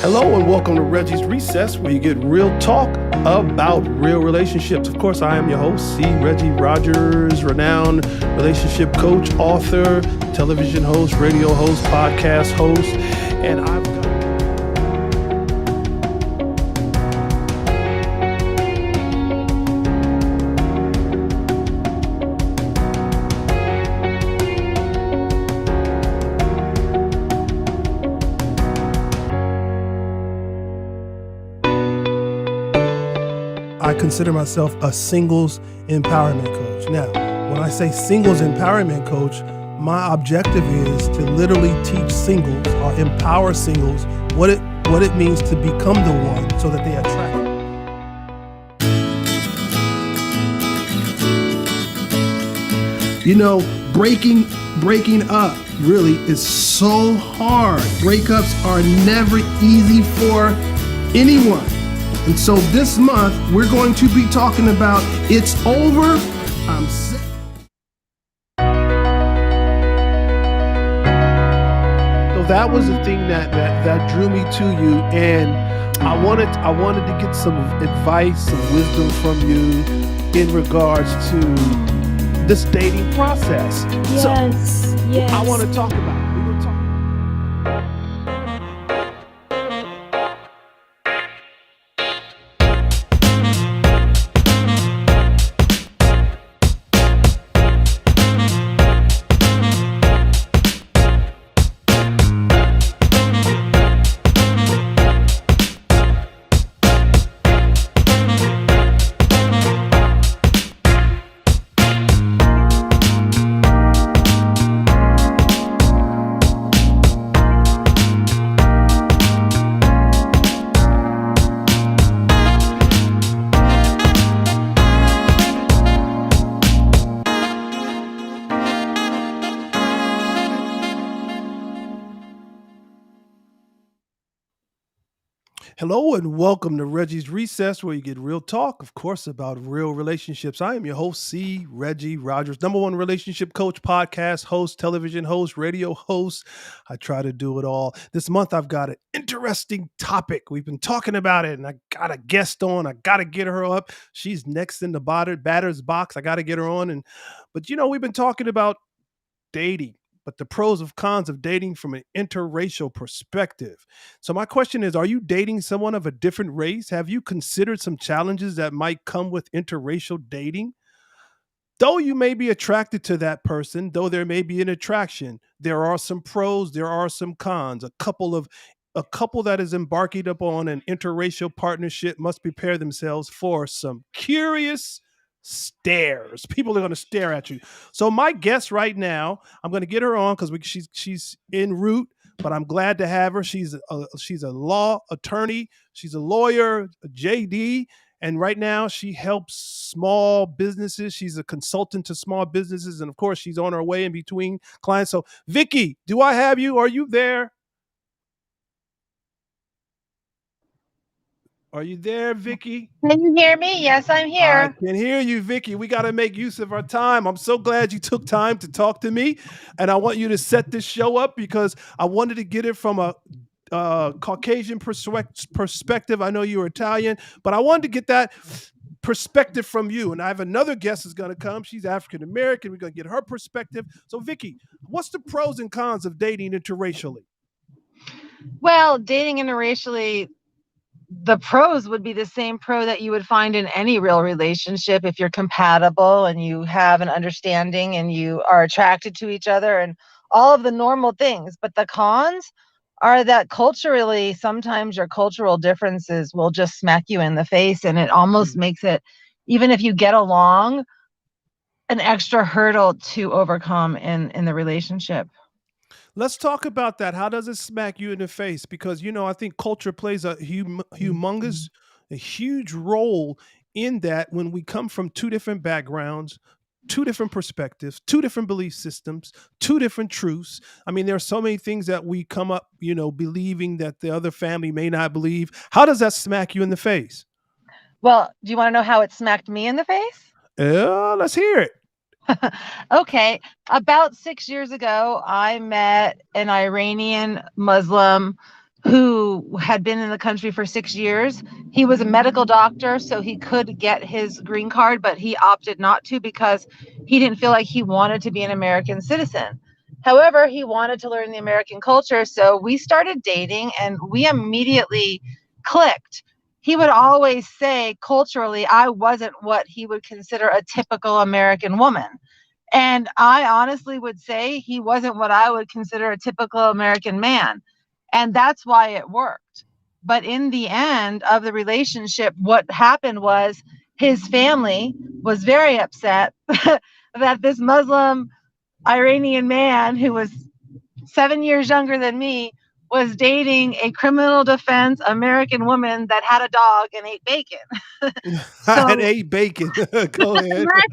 Hello and welcome to Reggie's Recess, where you get real talk about real relationships. Of course, I am your host, Reggie Rogers, renowned relationship coach, author, television host, radio host, podcast host, and I've got I consider myself a singles empowerment coach. Now, when I say singles empowerment coach, my objective is to literally teach singles or empower singles what it means to become the one so that they attract. You know, breaking up really is so hard. Breakups are never easy for anyone. And so this month, we're going to be talking about It's Over, I'm Sick. So that was the thing that drew me to you, and I wanted to get some advice, some wisdom from you in regards to this dating process. Yes. I want to talk about it. Hello and welcome to Reggie's Recess, where you get real talk, of course, about real relationships. I am your host, Reggie Rogers, #1 relationship coach, podcast host, television host, radio host. I try to do it all. This month, I've got an interesting topic. We've been talking about it, and I got a guest on. I got to get her up. She's next in the batter's box. I got to get her on. But we've been talking about dating, but the pros and cons of dating from an interracial perspective. So my question is, are you dating someone of a different race? Have you considered some challenges that might come with interracial dating? Though you may be attracted to that person, though there may be an attraction, there are some pros, there are some cons. A couple that is embarking upon an interracial partnership must prepare themselves for some curious stares. People are going to stare at you. So my guest right now, I'm going to get her on because she's en route, but I'm glad to have her. She's a law attorney. She's a lawyer, a JD. And right now, she helps small businesses. She's a consultant to small businesses. And of course, she's on her way in between clients. So, Viki, do I have you? Are you there? Are you there, Viki? Can you hear me? Yes, I'm I here. can hear you, Viki. We got to make use of our time. I'm so glad you took time to talk to me. And I want you to set this show up because I wanted to get it from a Caucasian perspective. I know you're Italian, but I wanted to get that perspective from you. And I have another guest who's going to come. She's African American. We're going to get her perspective. So, Viki, what's the pros and cons of dating interracially? Well, dating interracially, the pros would be the same pro that you would find in any real relationship if you're compatible and you have an understanding and you are attracted to each other and all of the normal things. But the cons are that culturally, sometimes your cultural differences will just smack you in the face, and it almost makes it, even if you get along, an extra hurdle to overcome in the relationship. Let's talk about that. How does it smack you in the face? Because, I think culture plays a a huge role in that when we come from two different backgrounds, two different perspectives, two different belief systems, two different truths. I mean, there are so many things that we come up, believing that the other family may not believe. How does that smack you in the face? Well, do you want to know how it smacked me in the face? Let's hear it. Okay. About 6 years ago, I met an Iranian Muslim who had been in the country for 6 years. He was a medical doctor, so he could get his green card, but he opted not to because he didn't feel like he wanted to be an American citizen. However, he wanted to learn the American culture, so we started dating and we immediately clicked. He would always say, culturally, I wasn't what he would consider a typical American woman. And I honestly would say he wasn't what I would consider a typical American man. And that's why it worked. But in the end of the relationship, what happened was his family was very upset that this Muslim Iranian man who was 7 years younger than me was dating a criminal defense American woman that had a dog and ate bacon. I So, ate bacon. Go ahead. right,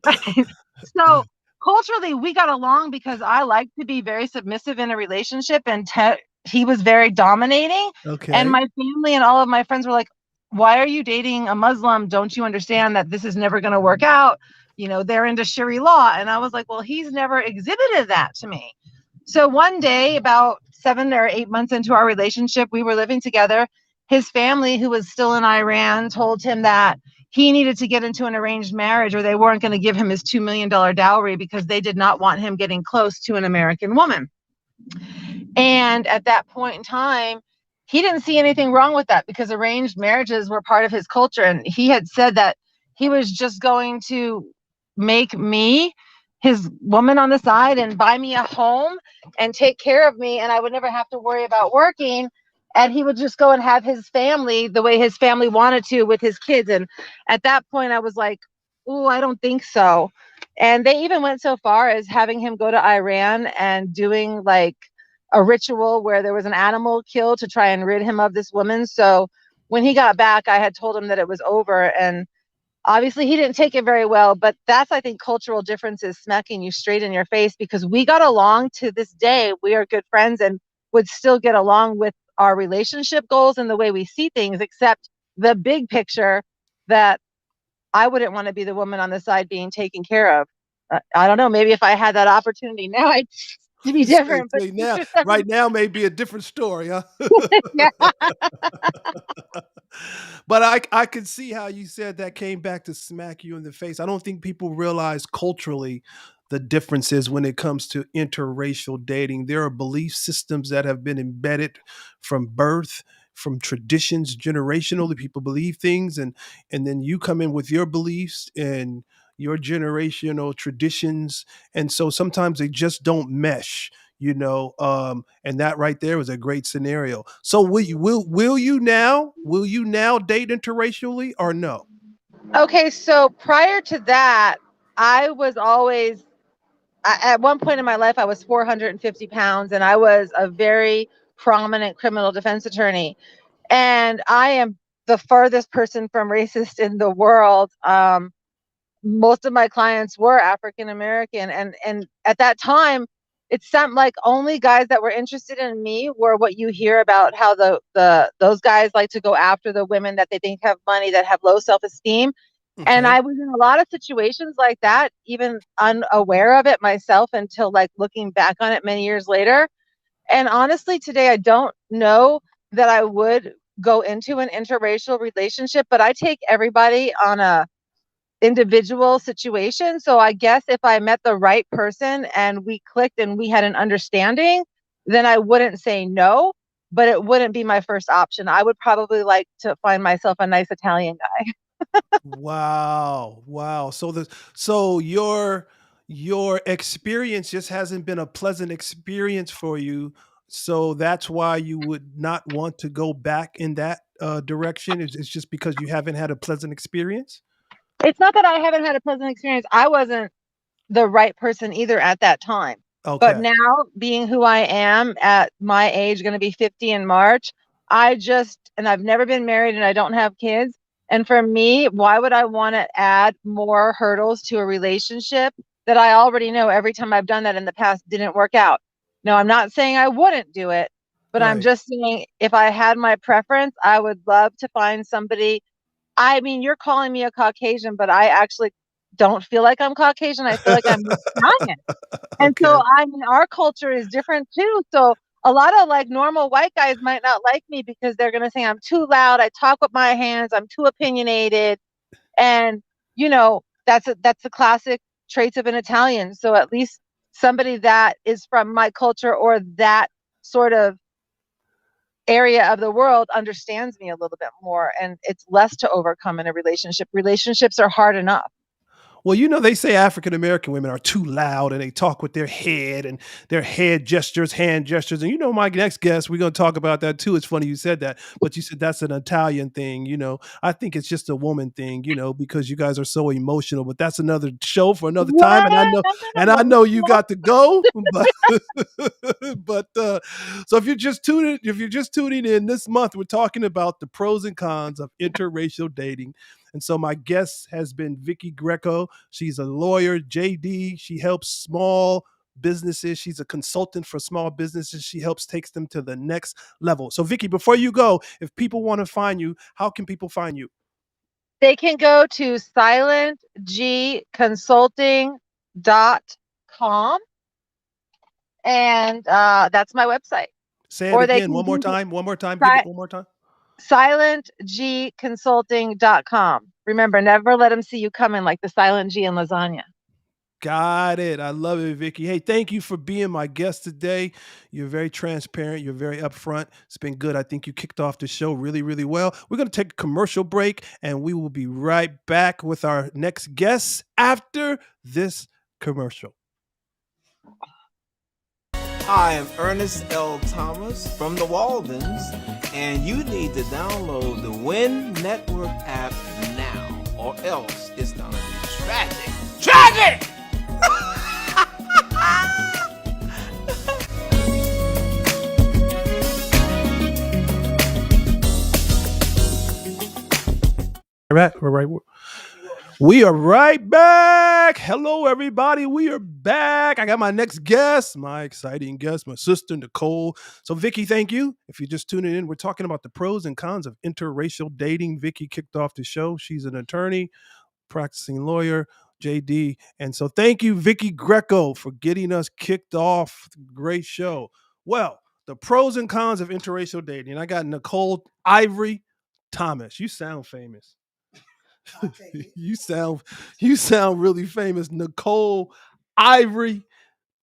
right. So culturally, we got along because I like to be very submissive in a relationship, and he was very dominating. And Okay. my family and all of my friends were like, "Why are you dating a Muslim? Don't you understand that this is never going to work out? You know, they're into Sharia law." And I was like, "Well, he's never exhibited that to me." So one day, about 7 or 8 months into our relationship, we were living together. His family, who was still in Iran, told him that he needed to get into an arranged marriage or they weren't going to give him his $2 million dowry because they did not want him getting close to an American woman. And at that point in time, he didn't see anything wrong with that because arranged marriages were part of his culture. And he had said that he was just going to make me his woman on the side and buy me a home and take care of me. And I would never have to worry about working. And he would just go and have his family the way his family wanted to with his kids. And at that point, I was like, oh, I don't think so. And they even went so far as having him go to Iran and doing like a ritual where there was an animal killed to try and rid him of this woman. So when he got back, I had told him that it was over. And obviously he didn't take it very well. But that's, I think, cultural differences smacking you straight in your face, because we got along to this day. We are good friends and would still get along with our relationship goals and the way we see things, except the big picture that I wouldn't want to be the woman on the side being taken care of. I don't know. Maybe if I had that opportunity now, I'd to be See, different. But see now, right now may be a different story, huh? yeah. But I could see how you said that came back to smack you in the face. I don't think people realize culturally the differences when it comes to interracial dating. There are belief systems that have been embedded from birth, from traditions, generationally. People believe things, and then you come in with your beliefs and your generational traditions, and so sometimes they just don't mesh, and that right there was a great scenario. So will you now date interracially or no? Okay, so prior to that, I was always, at one point in my life, I was 450 pounds and I was a very prominent criminal defense attorney. And I am the farthest person from racist in the world. Most of my clients were African American, and at that time, it seemed like only guys that were interested in me were what you hear about, how the those guys like to go after the women that they think have money, that have low self-esteem. And Okay. I was in a lot of situations like that, even unaware of it myself until like looking back on it many years later. And honestly, today I don't know that I would go into an interracial relationship, but I take everybody on a individual situation. So I guess if I met the right person and we clicked and we had an understanding, then I wouldn't say no, but it wouldn't be my first option. I would probably like to find myself a nice Italian guy. Wow. Wow. So your experience just hasn't been a pleasant experience for you. So that's why you would not want to go back in that direction. It's just because you haven't had a pleasant experience. It's not that I haven't had a pleasant experience. I wasn't the right person either at that time. But Okay. now, being who I am at my age, going to be 50 in March, and I've never been married and I don't have kids. And for me, why would I want to add more hurdles to a relationship that I already know every time I've done that in the past didn't work out? No, I'm not saying I wouldn't do it, but I'm Right. just saying if I had my preference, I would love to find somebody. I mean, you're calling me a Caucasian, but I actually don't feel like I'm Caucasian. I feel like I'm Italian. And so, Okay. I mean, our culture is different too. So A lot of like normal white guys might not like me because they're going to say I'm too loud, I talk with my hands, I'm too opinionated. And that's the classic traits of an Italian. So at least somebody that is from my culture or that sort of area of the world understands me a little bit more, and it's less to overcome in a relationship. Relationships are hard enough. Well, you know, they say African American women are too loud and they talk with their head and their head gestures, hand gestures. And you know, my next guest, we're going to talk about that too. It's funny you said that, but you said that's an Italian thing. You know, I think it's just a woman thing, you know, because you guys are so emotional, but that's another show for another time. What? I'm And not I know you emotional. got to go, but, so if you're just tuning in this month, we're talking about the pros and cons of interracial dating. And so my guest has been Viki Greco. She's a lawyer, JD. She helps small businesses. She's a consultant for small businesses. She helps takes them to the next level. So Viki, before you go, if people want to find you, how can people find you? They can go to silentgconsulting.com, and that's my website. Say it Or they again can one more Google time. One more time. Give it si- one more time. silentgconsulting.com. Remember, never let them see you coming like the silent G in lasagna. Got it. I love it, Vicky. Hey, thank you for being my guest today. You're very transparent. You're very upfront. It's been good. I think you kicked off the show really, really well. We're going to take a commercial break and we will be right back with our next guest after this commercial. Hi, I'm Ernest L. Thomas from the Waldens, and you need to download the Win Network app now, or else it's gonna be tragic. Tragic! We're right. We are right back. Hello, everybody. We are back. I got my next guest, my exciting guest, my sister, Nicole. So, Vicky, thank you. If you're just tuning in, we're talking about the pros and cons of interracial dating. Vicky kicked off the show. She's an attorney, practicing lawyer, JD. And so, thank you, Vicky Greco, for getting us kicked off. Great show. Well, the pros and cons of interracial dating. I got Nicole Ivory Thomas. You sound famous. you sound you sound really famous, Nicole Ivory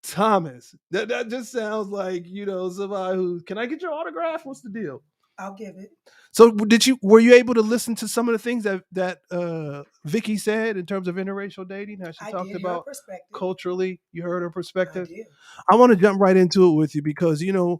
Thomas. That just sounds like, you know, somebody who, can I get your autograph? What's the deal? I'll give it. So were you able to listen to some of the things that Vicky said in terms of interracial dating? How she I talked did hear her about perspective. culturally, you heard her I perspective. did. I want to jump right into it with you because, you know,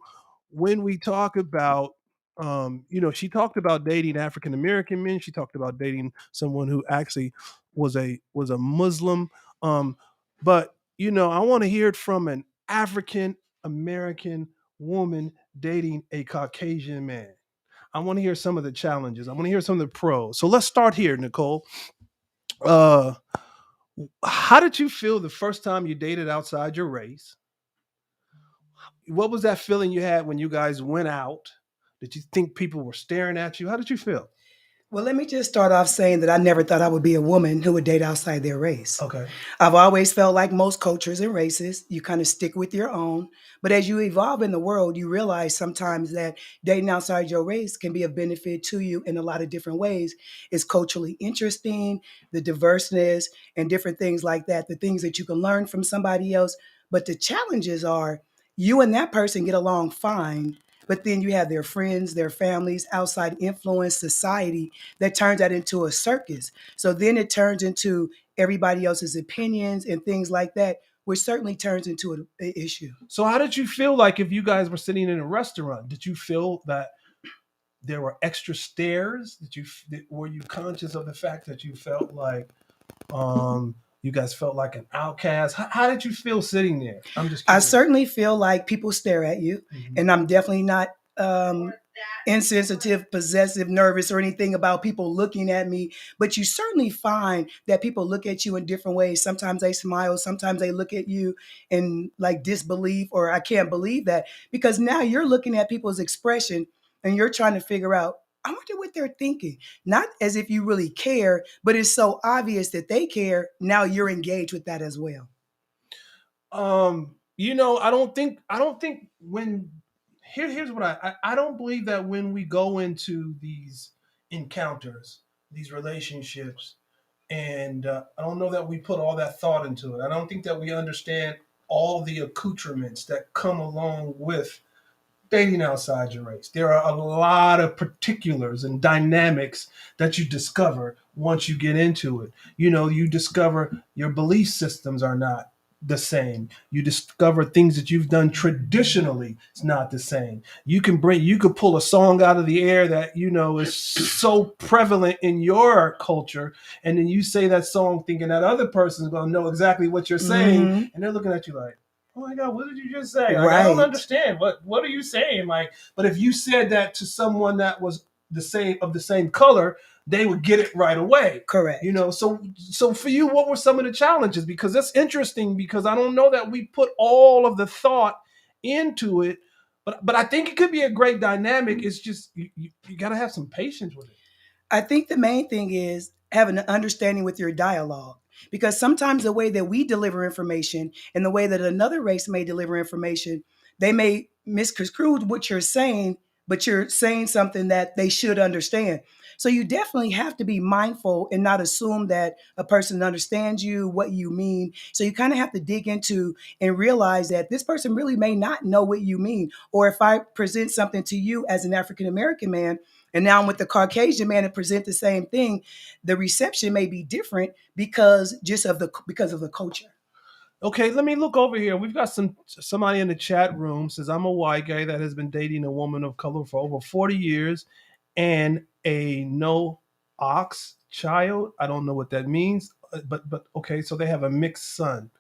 when we talk about, you know, she talked about dating African American men. She talked about dating someone who actually was a Muslim. But you know, I want to hear it from an African American woman dating a Caucasian man. I want to hear some of the challenges. I want to hear some of the pros. So let's start here, Nicole. Uh, how did you feel the first time you dated outside your race? What was that feeling you had when you guys went out? Did you think people were staring at you? How did you feel? Well, let me just start off saying that I never thought I would be a woman who would date outside their race. Okay. I've always felt like most cultures and races, you kind of stick with your own. But as you evolve in the world, you realize sometimes that dating outside your race can be a benefit to you in a lot of different ways. It's culturally interesting, the diverseness, and different things like that, the things that you can learn from somebody else. But the challenges are you and that person get along fine. But then you have their friends, their families, outside influence, society that turns that into a circus. So then it turns into everybody else's opinions and things like that, which certainly turns into an issue. So how did you feel like if you guys were sitting in a restaurant? Did you feel that there were extra stares? Were you conscious of the fact that you felt like you guys felt like an outcast? How did you feel sitting there? I'm just I curious. certainly feel like people stare at you, and I'm definitely not insensitive, possessive, nervous, or anything about people looking at me. But you certainly find that people look at you in different ways. Sometimes they smile, sometimes they look at you in like disbelief or I can't believe that, because now you're looking at people's expression and you're trying to figure out, I wonder what they're thinking. Not as if you really care, but it's so obvious that they care. Now you're engaged with that as well. You know, I don't think when here's what I don't believe that when we go into these encounters, these relationships, and I don't know that we put all that thought into it. I don't think that we understand all the accoutrements that come along with dating outside your race. There are a lot of particulars and dynamics that you discover once you get into it. You discover your belief systems are not the same. You discover things that you've done traditionally. It's not the same. You could pull a song out of the air that is so prevalent in your culture, and then you say that song thinking that other person's going to know exactly what you're saying, Mm-hmm. and they're looking at you like, oh my God, what did you just say? Like, Right. I don't understand. What are you saying? Like, but if you said that to someone that was the same color, they would get it right away. Correct. So for you, what were some of the challenges? Because that's interesting, because I don't know that we put all of the thought into it, but I think it could be a great dynamic. It's just you got to have some patience with it. I think the main thing is having an understanding with your dialogue. Because sometimes the way that we deliver information and the way that another race may deliver information, they may misconstrue what you're saying, but you're saying something that they should understand. So you definitely have to be mindful and not assume that a person understands you, what you mean. So you kind of have to dig into and realize that this person really may not know what you mean. Or if I present something to you as an African American man, and now I'm with the Caucasian man and present the same thing, the reception may be different because of the culture. Okay, let me look over here. We've got somebody in the chat room says, I'm a white guy that has been dating a woman of color for over 40 years and a no ox child. I don't know what that means, but okay, so they have a mixed son,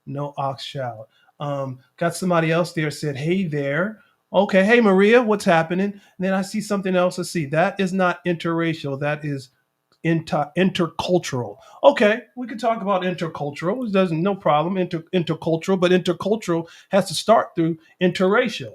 no ox child. Got somebody else there said, hey there. Okay, hey Maria, what's happening? And then I see something else. Let's see. That is not interracial. That is intercultural. Okay, we could talk about intercultural. It doesn't, no problem. Intercultural, but intercultural has to start through interracial.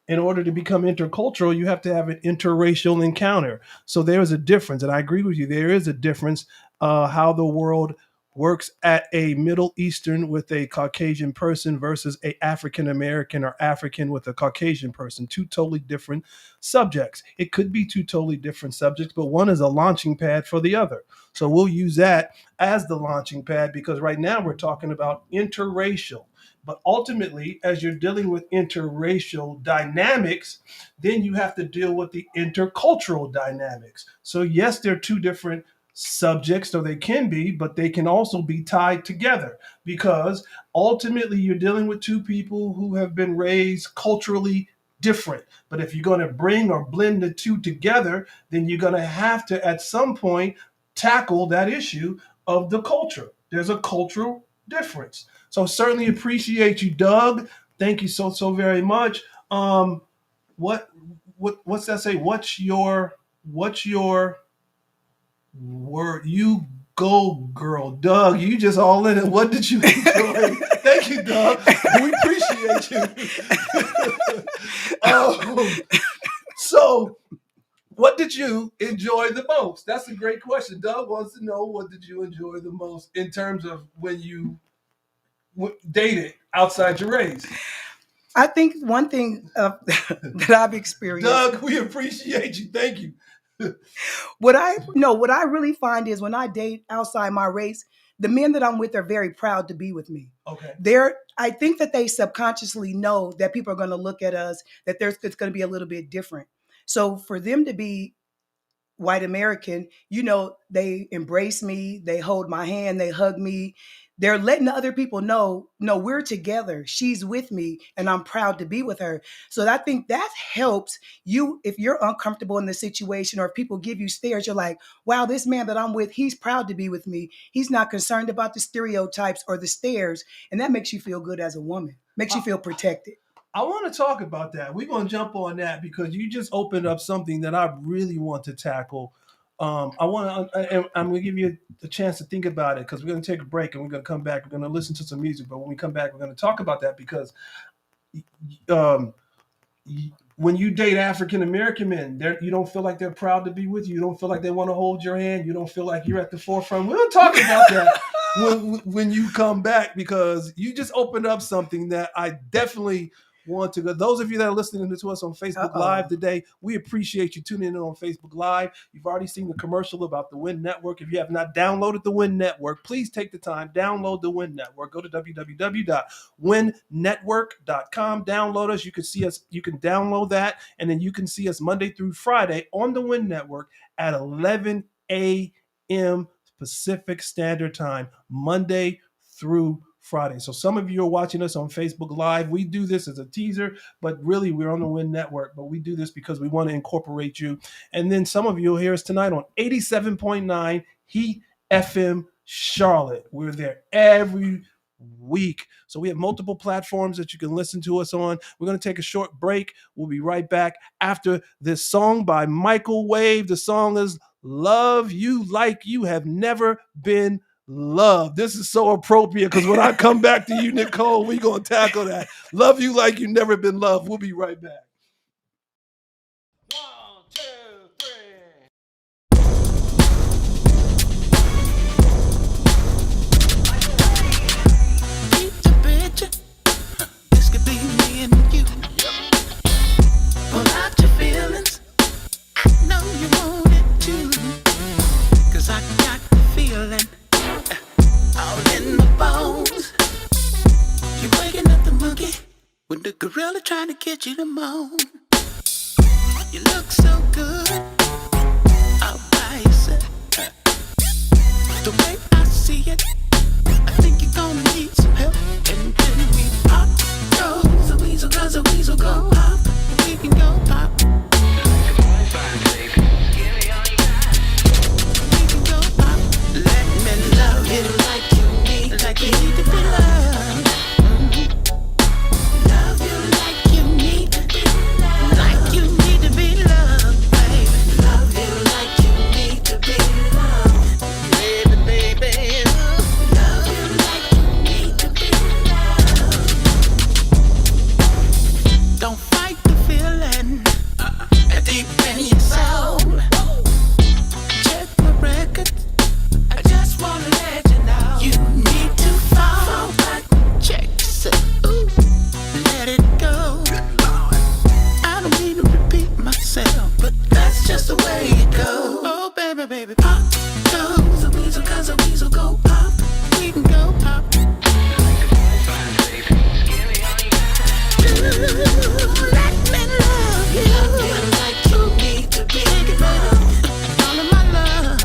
In order to become intercultural, you have to have an interracial encounter. So there is a difference, and I agree with you. There is a difference how the world works at a Middle Eastern with a Caucasian person versus a African American or African with a Caucasian person. Two totally different subjects. It could be two totally different subjects, but one is a launching pad for the other. So we'll use that as the launching pad, because right now we're talking about interracial. But ultimately, as you're dealing with interracial dynamics, then you have to deal with the intercultural dynamics. So yes, they're two different subjects, so they can be, but they can also be tied together, because ultimately you're dealing with two people who have been raised culturally different. But if you're going to bring or blend the two together, then you're going to have to at some point tackle that issue of the culture. There's a cultural difference. So certainly appreciate you, Doug. Thank you so very much. What's that say? What's your word? You go, girl. Doug, you just all in it. What did you enjoy? Thank you, Doug. We appreciate you. So what did you enjoy the most? That's a great question. Doug wants to know, what did you enjoy the most in terms of when you dated outside your race? I think one thing that I've experienced. Doug, we appreciate you. Thank you. What I really find is when I date outside my race, the men that I'm with are very proud to be with me. Okay. I think that they subconsciously know that people are going to look at us, that it's going to be a little bit different. So for them to be white American, they embrace me, they hold my hand, they hug me. They're letting the other people know, no, we're together. She's with me and I'm proud to be with her. So I think that helps you if you're uncomfortable in the situation, or if people give you stares, you're like, wow, this man that I'm with, he's proud to be with me. He's not concerned about the stereotypes or the stares. And that makes you feel good as a woman, makes you feel protected. I want to talk about that. We're going to jump on that because you just opened up something that I really want to tackle. I'm going to give you a chance to think about it, because we're going to take a break and we're going to come back. We're going to listen to some music, but when we come back, we're going to talk about that, because when you date African American men, you don't feel like they're proud to be with you. You don't feel like they want to hold your hand. You don't feel like you're at the forefront. We'll talk about that when you come back, because you just opened up something that I definitely want to go. Those of you that are listening to us on Facebook Live today, we appreciate you tuning in on Facebook Live. You've already seen the commercial about the WIN Network. If you have not downloaded the WIN Network, please take the time, download the WIN Network. Go to www.winnetwork.com, download us. You can see us, you can download that, and then you can see us Monday through Friday on the WIN Network at 11 a.m. Pacific Standard Time, Monday through Friday. So some of you are watching us on Facebook Live. We do this as a teaser, but really we're on the WIN Network. But we do this because we want to incorporate you. And then some of you will hear us tonight on 87.9 Heat FM Charlotte. We're there every week. So we have multiple platforms that you can listen to us on. We're going to take a short break. We'll be right back after this song by Michael Wave. The song is Love You Like You Have Never Been Loved. This is so appropriate because when I come back to you, Nicole, we're going to tackle that. Love you like you never been loved. We'll be right back. 1, 2, 3. Keep the picture. This could be me and you. Pull out your feelings. I know you want it too. 'Cause I got the feeling all in my bones. You waking up the monkey with the gorilla trying to get you to moan. You look so good all by yourself. The way I see it, I think you're gonna need some help. And then we pop, go, the weasel goes, the weasel go pop. We can go pop. Fine, baby. Give me all you got. We can go pop. Let me love you like you need to be loved. Love you like you need to be loved. Like you need to be loved, baby. Love you like you need to be loved. Baby, baby. Love you like you need to be loved. Don't fight the feeling deep in your soul. Check my record. I just wanna let you know you need to fall back. Check yourself. Ooh, let it go. I don't need to repeat myself, but that's just the way it goes. Oh, baby, baby, pop goes the weasel, 'cause the weasel go pop. We can go pop. Fine, baby. Give me all you got. Let me love you. Love you like you need to be loved. All of my love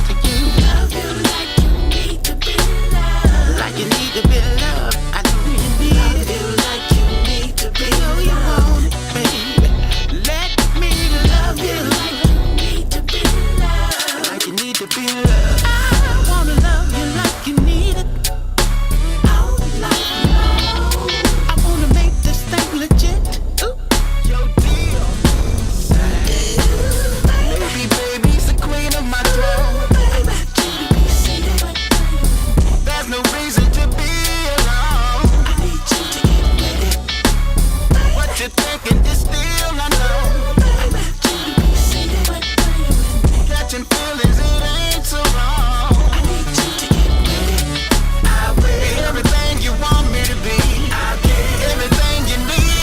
to you. Love you like you need to be loved. Like you need to be loved. I know you need love it. You like you need to be loved. You want it, baby. Let me love you like you need to be loved. Like you need to be loved. I wanna love you like you need it. I wanna make this thing legit. Ooh. Your deal. Baby, baby's the queen of my throne. There's no reason to be alone. I need you to get ready. What you thinking is still unknown. Catching feelings, it ain't so wrong. I need you to get ready. I will be everything you want me to be. I'll get everything you need.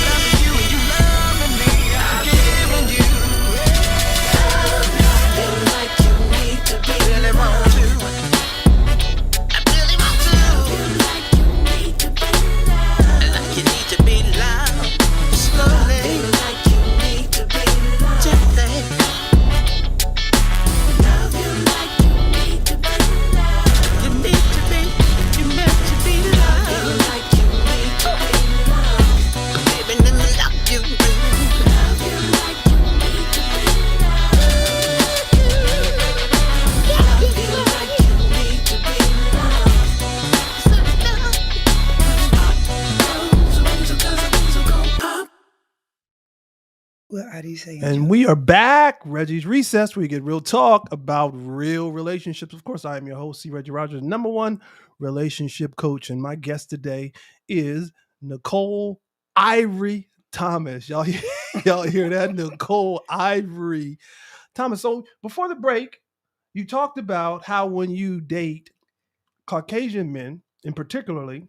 Loving you and you loving me. I'm giving you love you like you need to be. I really want to. I really want to. Love you like you need to be loved. Like you need to be loved. Slowly. Love you like you need to be loved. Gently. Love you like you need to be loved. You need to be. You meant to be loved. Love you like you need to be loved. Baby, let me love you. Love you like you need to be loved. Love you like you need to be loved. What are you saying? And we are back. Reggie's Recess, where you get real talk about real relationships. Of course, I am your host, C. Reggie Rogers, #1 relationship coach. And my guest today is Nicole Ivory Thomas. Y'all hear that? Nicole Ivory Thomas. So before the break, you talked about how when you date Caucasian men, in particularly,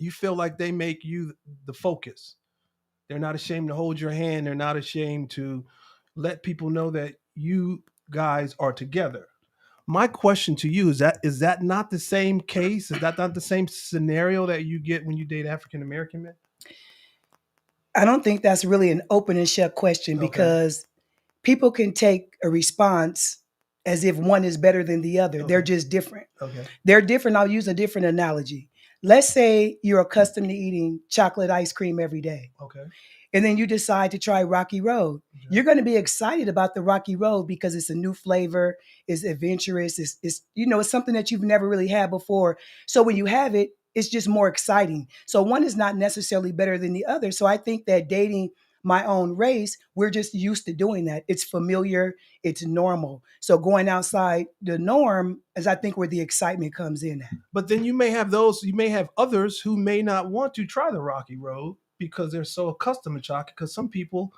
you feel like they make you the focus. They're not ashamed to hold your hand. They're not ashamed to let people know that you guys are together. My question to you is that not the same case? Is that not the same scenario that you get when you date African American men? I don't think that's really an open and shut question Okay. because people can take a response as if one is better than the other. They're Okay. just different. Okay. They're different. I'll use a different analogy. Let's say you're accustomed to eating chocolate ice cream every day. Okay. And then you decide to try Rocky Road. Okay. You're going to be excited about the Rocky Road because it's a new flavor, it's adventurous, it's it's something that you've never really had before. So when you have it, it's just more exciting. So one is not necessarily better than the other. So I think that dating my own race, we're just used to doing that. It's familiar, it's normal. So going outside the norm is, I think, where the excitement comes in at. But then you may have others who may not want to try the Rocky Road because they're so accustomed to chocolate, because some people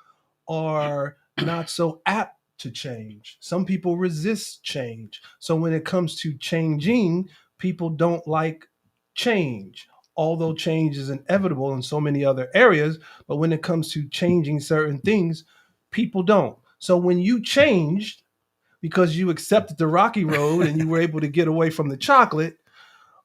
are not so apt to change. Some people resist change. So when it comes to changing, people don't like change, although change is inevitable in so many other areas. But when it comes to changing certain things, people don't. So when you changed because you accepted the Rocky Road and you were able to get away from the chocolate,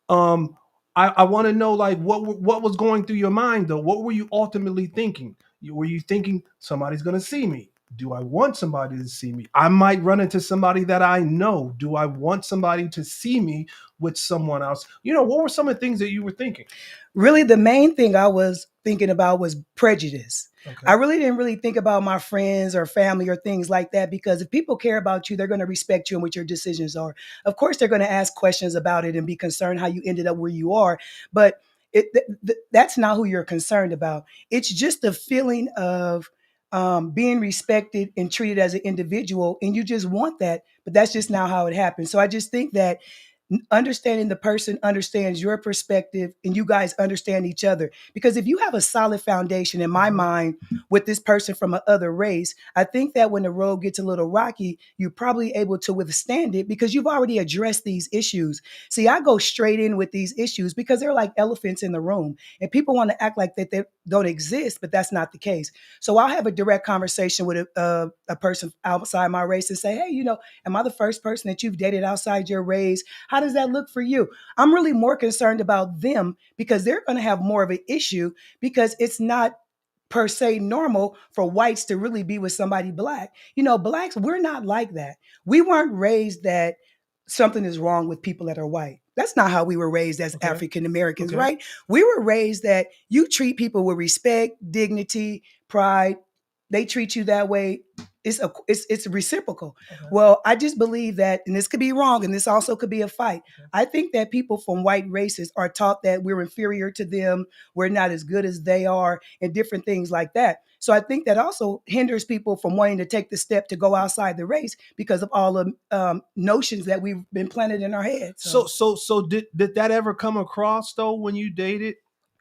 I want to know, like, what was going through your mind though? What were you ultimately thinking? Were you thinking somebody's going to see me? Do I want somebody to see me? I might run into somebody that I know. Do I want somebody to see me with someone else? What were some of the things that you were thinking? Really, the main thing I was thinking about was prejudice. Okay. I really didn't really think about my friends or family or things like that, because if people care about you, they're going to respect you and what your decisions are. Of course, they're going to ask questions about it and be concerned how you ended up where you are. But that's not who you're concerned about. It's just the feeling of being respected and treated as an individual. And you just want that. But that's just not how it happens. So I just think that understanding the person understands your perspective and you guys understand each other. Because if you have a solid foundation, in my mind, with this person from another race, I think that when the road gets a little rocky, you're probably able to withstand it because you've already addressed these issues. See, I go straight in with these issues because they're like elephants in the room and people want to act like that they don't exist, but that's not the case. So I'll have a direct conversation with a person outside my race and say, hey, am I the first person that you've dated outside your race? How does that look for you? I'm really more concerned about them because they're going to have more of an issue because it's not per se normal for whites to really be with somebody black. Blacks, we're not like that. We weren't raised that something is wrong with people that are white. That's not how we were raised as African Americans, right? We were raised that you treat people with respect, dignity, pride. They treat you that way. It's reciprocal. Well, I just believe that, and this could be wrong, and this also could be a fight. I think that people from white races are taught that we're inferior to them, we're not as good as they are, and different things like that. So I think that also hinders people from wanting to take the step to go outside the race because of all the notions that we've been planted in our heads. So did that ever come across though when you dated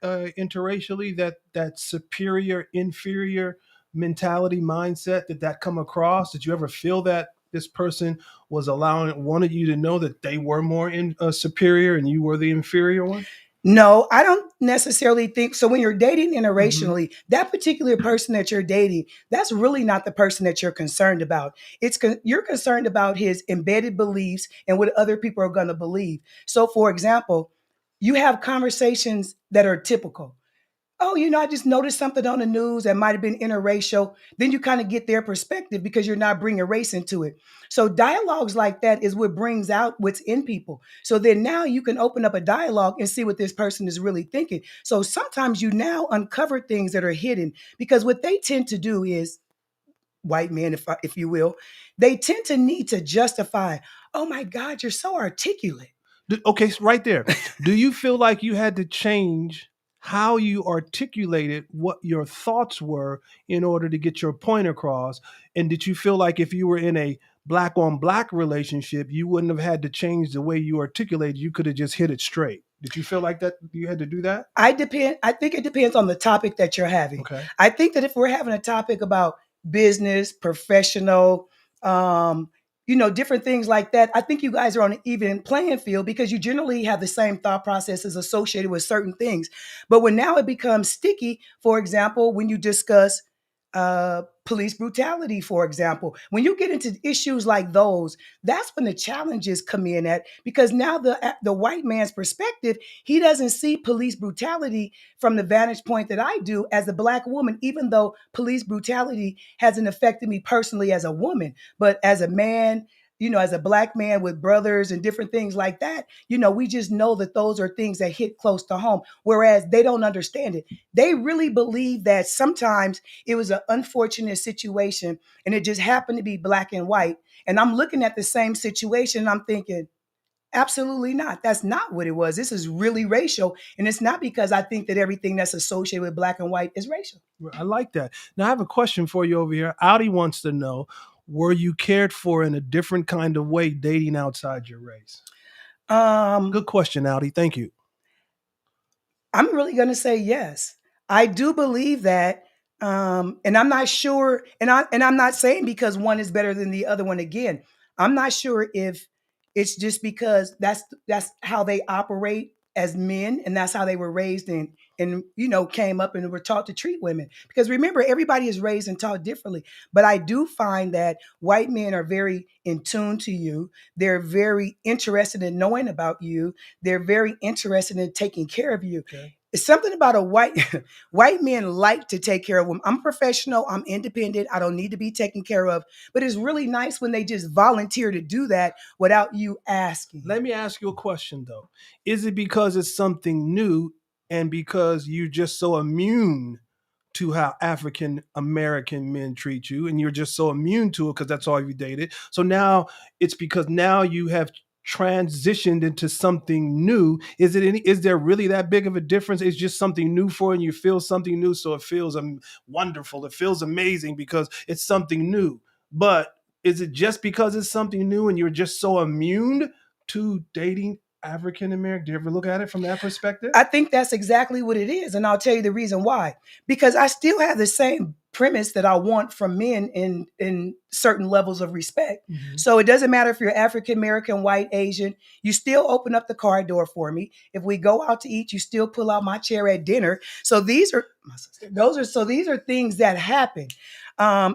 interracially, that superior inferior mentality mindset? Did that come across? Did you ever feel that this person wanted you to know that they were more superior and you were the inferior one? No, I don't necessarily think so. When you're dating interracially, that particular person that you're dating, that's really not the person that you're concerned about. You're concerned about his embedded beliefs and what other people are going to believe. So, for example, you have conversations that are typical. Oh, I just noticed something on the news that might have been interracial. Then you kind of get their perspective because you're not bringing race into it. So dialogues like that is what brings out what's in people. So then now you can open up a dialogue and see what this person is really thinking. So sometimes you now uncover things that are hidden because what they tend to do is, white men, if you will, they tend to need to justify, oh my God, you're so articulate. Okay, so right there. Do you feel like you had to change how you articulated what your thoughts were in order to get your point across? And did you feel like if you were in a black on black relationship, you wouldn't have had to change the way you articulated? You could have just hit it straight. Did you feel like that you had to do that? I think it depends on the topic that you're having. Okay. I think that if we're having a topic about business, professional, different things like that. I think you guys are on an even playing field because you generally have the same thought processes associated with certain things. But when now it becomes sticky, for example, when you discuss police brutality, for example, when you get into issues like those, that's when the challenges come in at, because now the white man's perspective, he doesn't see police brutality from the vantage point that I do as a Black woman, even though police brutality hasn't affected me personally as a woman, but as a man, as a Black man with brothers and different things like that, we just know that those are things that hit close to home, whereas they don't understand it. They really believe that sometimes it was an unfortunate situation and it just happened to be black and white. And I'm looking at the same situation and I'm thinking, absolutely not. That's not what it was. This is really racial. And it's not because I think that everything that's associated with black and white is racial. I like that. Now I have a question for you over here. Audi wants to know, were you cared for in a different kind of way dating outside your race? Good question, Audi. Thank you. I'm really going to say yes. I do believe that. And I'm not sure, and I'm not saying because one is better than the other one. Again, I'm not sure if it's just because that's how they operate as men, and that's how they were raised and came up and were taught to treat women. Because remember, everybody is raised and taught differently. But I do find that white men are very in tune to you. They're very interested in knowing about you. They're very interested in taking care of you. Okay. It's something about a white men like to take care of them. I'm professional. I'm independent. I don't need to be taken care of. But it's really nice when they just volunteer to do that without you asking. Let me ask you a question, though. Is it because it's something new and because you're just so immune to how African American men treat you and you're just so immune to it because that's all you dated? So now it's because now you have transitioned into something new. Is there really that big of a difference? It's just something new for you and you feel something new, so it feels wonderful. It feels amazing because it's something new. But is it just because it's something new and you're just so immune to dating African American? Do you ever look at it from that perspective? I think that's exactly what it is. And I'll tell you the reason why. Because I still have the same premise that I want from men in certain levels of respect. Mm-hmm. So it doesn't matter if you're African American, white, Asian, you still open up the car door for me. If we go out to eat, you still pull out my chair at dinner. So these are things that happen.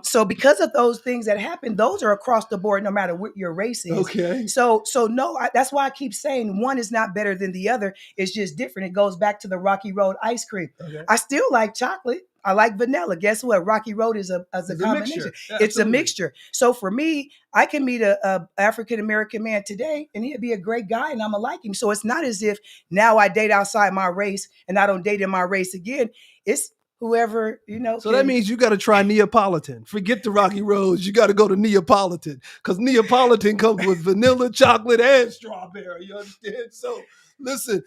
So because of those things that happen, those are across the board, no matter what your race is. Okay. So no, that's why I keep saying one is not better than the other. It's just different. It goes back to the Rocky Road ice cream. Okay. I still like chocolate. I like vanilla. Guess what? Rocky Road is a combination. It's a mixture. So for me, I can meet a African American man today, and he'd be a great guy, and I'm gonna like him. So it's not as if now I date outside my race and I don't date in my race again. It's whoever, So that means you got to try Neapolitan. Forget the Rocky Roads. You got to go to Neapolitan because Neapolitan comes with vanilla, chocolate, and strawberry. You understand? So listen,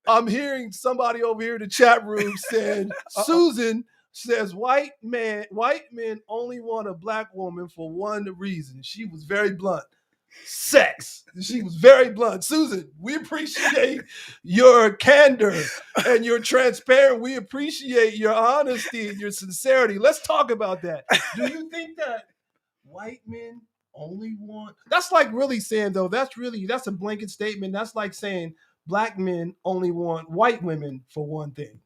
I'm hearing somebody over here in the chat room saying, Susan says white men only want a black woman for one reason. She was very blunt. Sex. She was very blunt. Susan, we appreciate your candor and your transparency. We appreciate your honesty and your sincerity. Let's talk about that. Do you think that white men only want? That's like really saying, though, that's a blanket statement. That's like saying black men only want white women for one thing: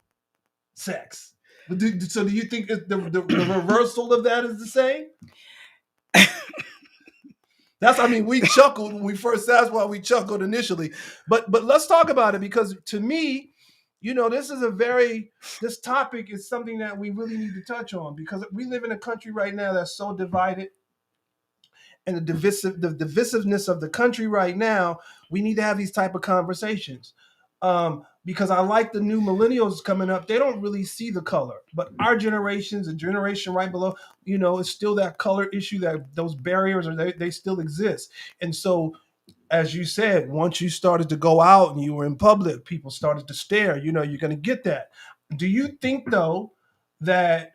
sex. So do you think the reversal of that is the same? We chuckled when we first, that's why we chuckled initially. But let's talk about it, because to me, this topic is something that we really need to touch on, because we live in a country right now that's so divided, and the divisiveness of the country right now, we need to have these type of conversations. Because I like the new millennials coming up. They don't really see the color, but our generations, the generation right below, it's still that color issue, that those barriers they still exist. And so, as you said, once you started to go out and you were in public, people started to stare. You're going to get that. Do you think, though, that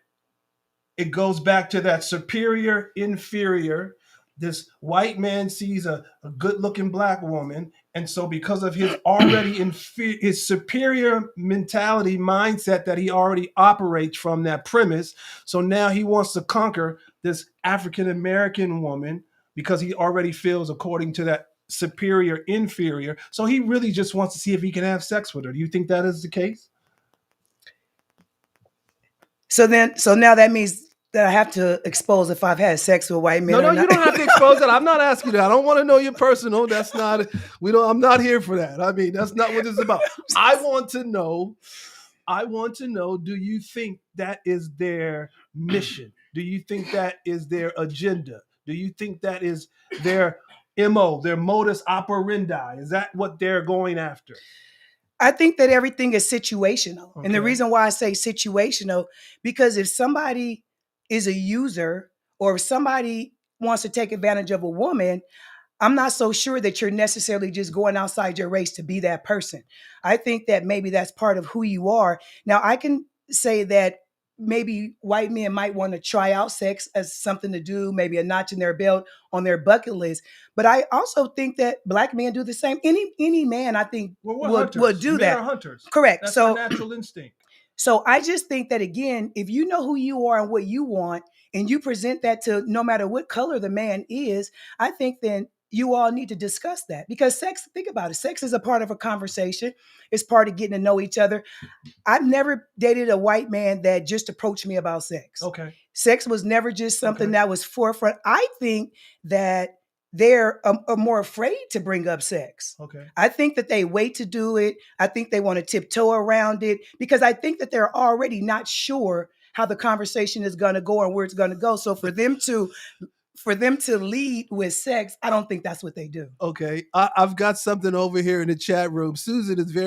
it goes back to that superior, inferior? This white man sees a good-looking black woman, and so because of his already his superior mentality mindset that he already operates from, that premise, so now he wants to conquer this African American woman because he already feels according to that superior inferior. So he really just wants to see if he can have sex with her. Do you think that is the case? So now that means that I have to expose if I've had sex with white men. No, or you not. don't have to expose that. I'm not asking that. I don't want to know your personal. That's not. I'm not here for that. I mean, that's not what this is about. I want to know. Do you think that is their mission? Do you think that is their agenda? Do you think that is their MO, their modus operandi? Is that what they're going after? I think that everything is situational. Okay. And the reason why I say situational, because if somebody is a user or if somebody wants to take advantage of a woman, I'm not so sure that you're necessarily just going outside your race to be that person. I think that maybe that's part of who you are. Now, I can say that maybe white men might want to try out sex as something to do, maybe a notch in their belt on their bucket list. But I also think that black men do the same. Any man, I think, would do Men that. are hunters. Correct. That's So the natural instinct. So I just think that, again, if you know who you are and what you want, and you present that to no matter what color the man is, I think then you all need to discuss that, because sex, think about it, sex is a part of a conversation. It's part of getting to know each other. I've never dated a white man that just approached me about sex. Okay. Sex was never just something that was forefront. I think that they're more afraid to bring up sex. Okay. I think that they wait to do it. I think they want to tiptoe around it, because I think that they're already not sure how the conversation is going to go and where it's going to go. So for them to lead with sex, I don't think that's what they do. Okay. I've got something over here in the chat room. Susan is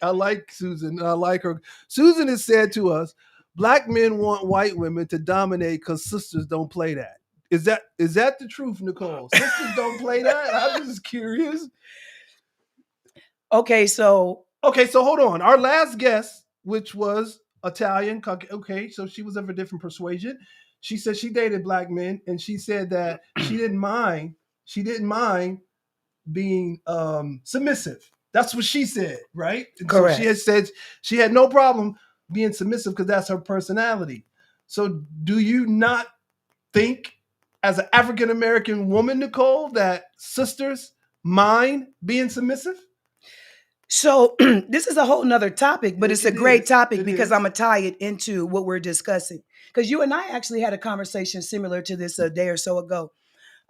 I like Susan. I like her. Susan has said to us, black men want white women to dominate because sisters don't play that. Is that the truth, Nicole? Sisters don't play that? I'm just curious. Okay, so hold on. Our last guest, which was Italian, okay, so she was of a different persuasion. She said she dated black men, and she said that she didn't mind being submissive. That's what she said, right? And correct. So she had said she had no problem being submissive because that's her personality. So do you not think, as an African American woman, Nicole, that sisters mind being submissive? So this is a whole nother topic, but it's a great topic because I'm going to tie it into what we're discussing. Because you and I actually had a conversation similar to this a day or so ago.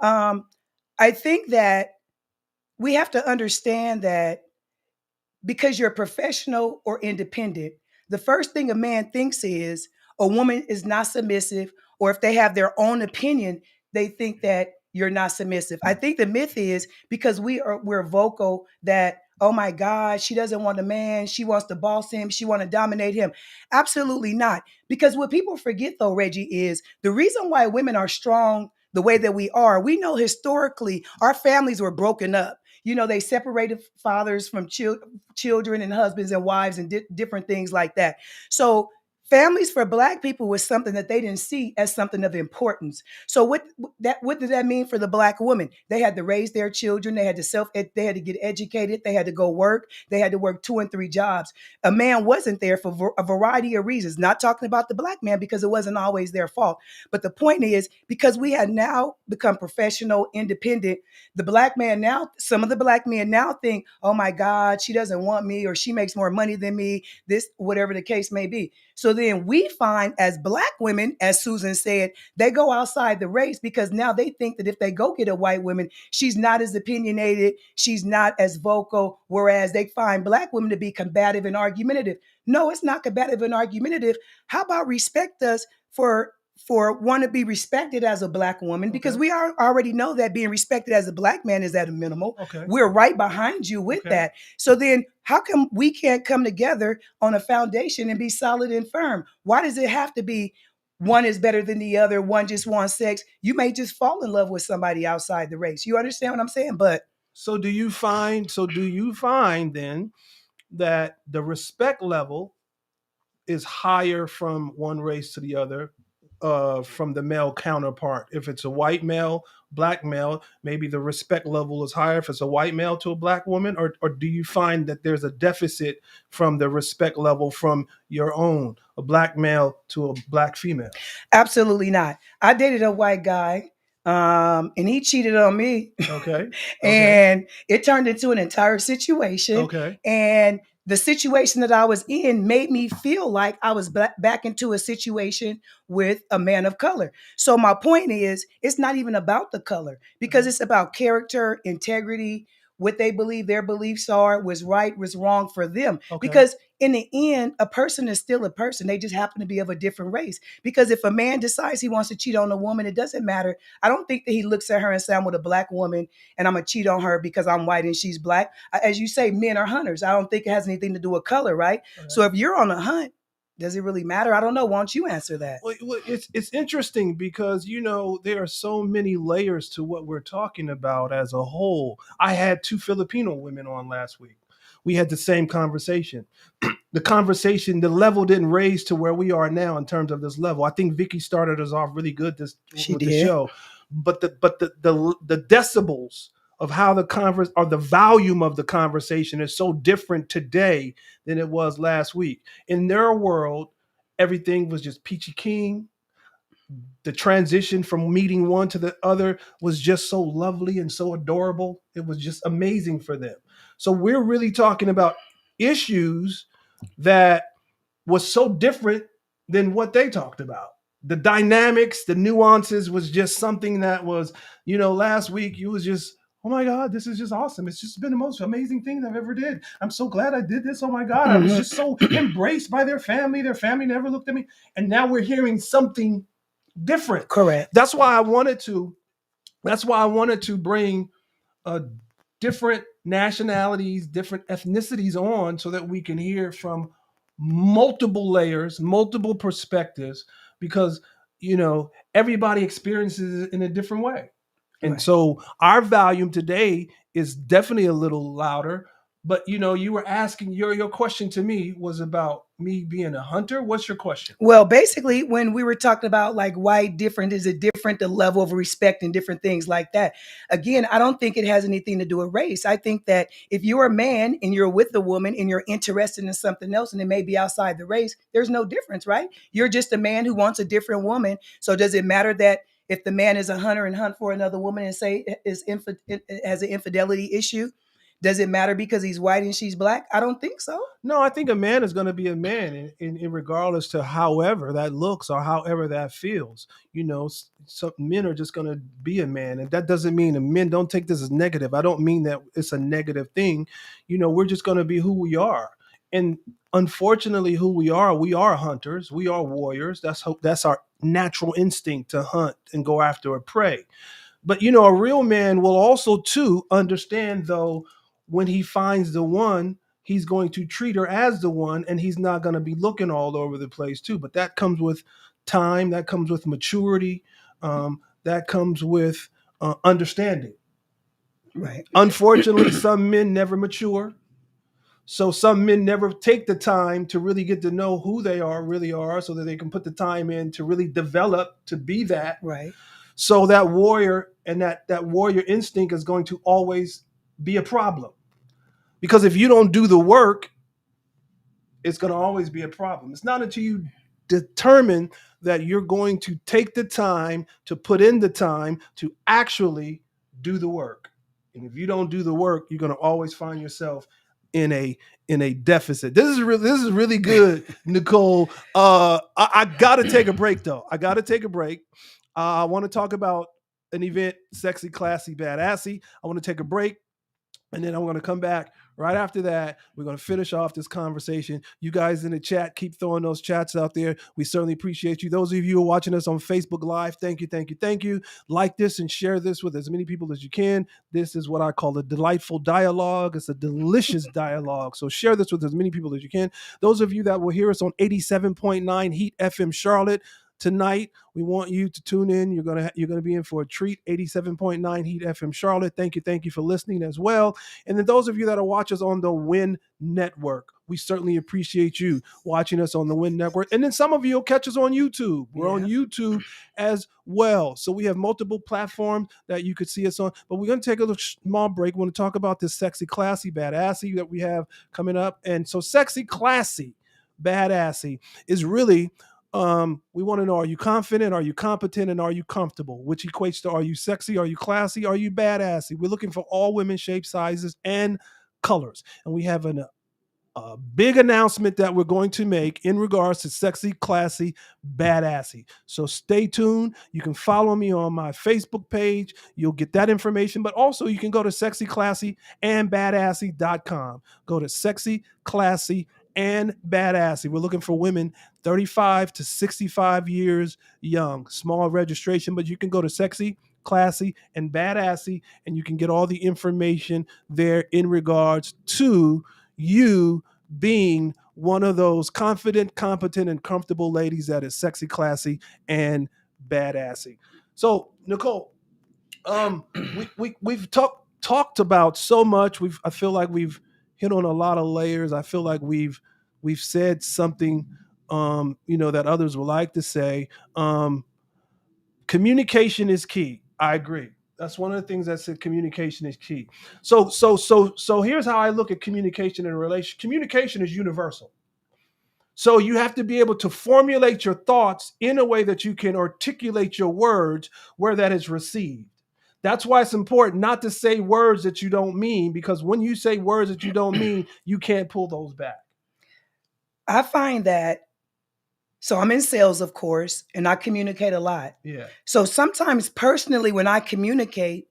I think that we have to understand that because you're professional or independent, the first thing a man thinks is a woman is not submissive, or if they have their own opinion, they think that you're not submissive. I think the myth is because we're vocal that, oh my God, she doesn't want a man. She wants to boss him. She wants to dominate him. Absolutely not. Because what people forget, though, Reggie, is the reason why women are strong the way that we are. We know historically our families were broken up. You know, they separated fathers from children and husbands and wives and different things like that. So families for black people was something that they didn't see as something of importance. So what did that mean for the black woman? They had to raise their children. They had to get educated. They had to go work. They had to work 2 and 3 jobs. A man wasn't there for a variety of reasons. Not talking about the black man because it wasn't always their fault. But the point is, because we had now become professional, independent, some of the black men now think, oh my God, she doesn't want me, or she makes more money than me, this, whatever the case may be. So then we find, as black women, as Susan said, they go outside the race because now they think that if they go get a white woman, she's not as opinionated, she's not as vocal, whereas they find black women to be combative and argumentative. No, it's not combative and argumentative. How about respect us for want to be respected as a black woman, because we already know that being respected as a black man is at a minimal. We're right behind you with that. So then how come we can't come together on a foundation and be solid and firm? Why does it have to be one is better than the other, one just wants sex? You may just fall in love with somebody outside the race. You understand what I'm saying? But so do you find then that the respect level is higher from one race to the other, from the male counterpart? If it's a white male, black male, maybe the respect level is higher if it's a white male to a black woman, or do you find that there's a deficit from the respect level from your own, a black male to a black female? Absolutely not. I dated a white guy And he cheated on me. Okay. And it turned into an entire situation. Okay. And the situation that I was in made me feel like I was back into a situation with a man of color. So my point is, it's not even about the color, because it's about character, integrity, what they believe their beliefs are, was right, was wrong for them. Okay. Because in the end, a person is still a person. They just happen to be of a different race. Because if a man decides he wants to cheat on a woman, it doesn't matter. I don't think that he looks at her and says, I'm with a black woman and I'm going to cheat on her because I'm white and she's black. As you say, men are hunters. I don't think it has anything to do with color, right? Okay. So if you're on a hunt, does it really matter? I don't know. Why don't you answer that? Well, it's interesting because, you know, there are so many layers to what we're talking about as a whole. I had 2 Filipino women on last week. We had the same conversation. The level didn't raise to where we are now in terms of this level. I think Viki started us off really good with the show, but the decibels of how the volume of the conversation is so different today than it was last week. In their world, everything was just peachy keen. The transition from meeting one to the other was just so lovely and so adorable. It was just amazing for them. So we're really talking about issues that was so different than what they talked about. The dynamics, the nuances was just something that was, you know, last week you was just, oh my God, this is just awesome. It's just been the most amazing thing I've ever did. I'm so glad I did this. Oh my God, I was just so embraced by their family. Their family never looked at me. And now we're hearing something different. Correct. That's why I wanted to bring different nationalities, different ethnicities on, so that we can hear from multiple layers, multiple perspectives, because, you know, everybody experiences it in a different way. And Right. so our volume today is definitely a little louder. But, you know, you were asking, your question to me was about me being a hunter. What's your question? Well, basically, when we were talking about like why different, is it different, the level of respect and different things like that. Again, I don't think it has anything to do with race. I think that if you're a man and you're with a woman and you're interested in something else and it may be outside the race, there's no difference, right? You're just a man who wants a different woman. So does it matter that if the man is a hunter and hunt for another woman and say has an infidelity issue? Does it matter because he's white and she's black? I don't think so. No, I think a man is going to be a man in regardless to however that looks or however that feels. You know, some men are just going to be a man. And that doesn't mean, and men don't take this as negative. I don't mean that it's a negative thing. You know, we're just going to be who we are. And unfortunately, who we are hunters. We are warriors. That's our natural instinct to hunt and go after a prey. But, you know, a real man will also too understand, though, when he finds the one, he's going to treat her as the one, and he's not going to be looking all over the place too. But that comes with time, that comes with maturity, that comes with understanding. Right. Unfortunately, some men never mature. So some men never take the time to really get to know who they really are, so that they can put the time in to really develop to be that. Right. So that warrior and that warrior instinct is going to always be a problem. Because if you don't do the work, it's going to always be a problem. It's not until you determine that you're going to take the time to put in the time to actually do the work. And if you don't do the work, you're going to always find yourself in a deficit. This is really good, Nicole. I got to take a break though. I want to talk about an event, Sexy, Classy, Badassy. I want to take a break. And then I'm going to come back right after that. We're going to finish off this conversation. You guys in the chat, keep throwing those chats out there. We certainly appreciate you. Those of you who are watching us on Facebook Live, thank you. Like this and share this with as many people as you can. This is what I call a delightful dialogue. It's a delicious dialogue. So share this with as many people as you can. Those of you that will hear us on 87.9 Heat FM Charlotte, tonight, we want you to tune in. You're gonna be in for a treat. 87.9 Heat FM Charlotte. Thank you for listening as well. And then those of you that are watching us on the Win Network, we certainly appreciate you watching us on the Win Network. And then some of you will catch us on YouTube. We're on YouTube as well. So we have multiple platforms that you could see us on. But we're going to take a little small break. We want to talk about this Sexy, Classy, Badassy that we have coming up. And so Sexy, Classy, Badassy is really We want to know, are you confident? Are you competent? And are you comfortable? Which equates to, are you sexy? Are you classy? Are you badassy? We're looking for all women, shapes, sizes, and colors. And we have a big announcement that we're going to make in regards to sexy, classy, badassy. So stay tuned. You can follow me on my Facebook page. You'll get that information, but also you can go to sexy, classy, and badassy.com. Go to sexy, classy, and badassy. We're looking for women 35 to 65 years young. Small registration, but you can go to sexy, classy, and badassy, and you can get all the information there in regards to you being one of those confident, competent, and comfortable ladies that is sexy, classy, and badassy. So, Nicole, we've talked about so much. I feel like we've hit on a lot of layers. I feel like we've said something, that others would like to say. Communication is key. I agree. That's one of the things that said communication is key. So here's how I look at communication in a relation. Communication is universal. So you have to be able to formulate your thoughts in a way that you can articulate your words where that is received. That's why it's important not to say words that you don't mean, because when you say words that you don't mean, you can't pull those back. I find that, so I'm in sales, of course, and I communicate a lot. Yeah. So sometimes personally, when I communicate,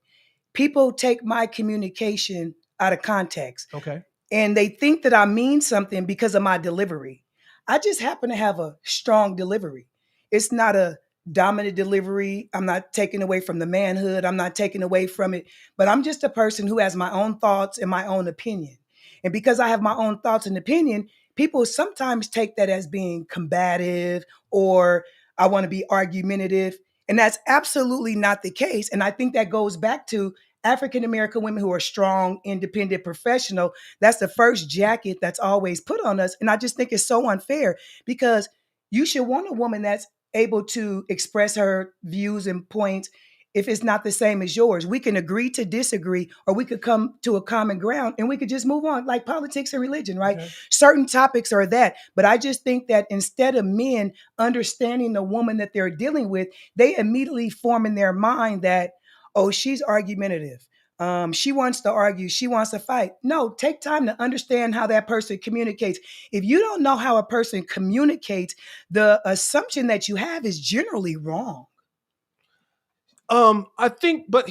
people take my communication out of context. Okay. And they think that I mean something because of my delivery. I just happen to have a strong delivery. It's not a dominant delivery. I'm not taking away from the manhood. I'm not taking away from it. But I'm just a person who has my own thoughts and my own opinion. And because I have my own thoughts and opinion, people sometimes take that as being combative, or I want to be argumentative. And that's absolutely not the case. And I think that goes back to African American women who are strong, independent, professional. That's the first jacket that's always put on us. And I just think it's so unfair, because you should want a woman that's able to express her views and points if it's not the same as yours. We can agree to disagree, or we could come to a common ground and we could just move on, like politics and religion, right? Okay. Certain topics are that. But I just think that instead of men understanding the woman that they're dealing with, they immediately form in their mind that, oh, she's argumentative. She wants to argue. She wants to fight. No, take time to understand how that person communicates. If you don't know how a person communicates, the assumption that you have is generally wrong. I think, but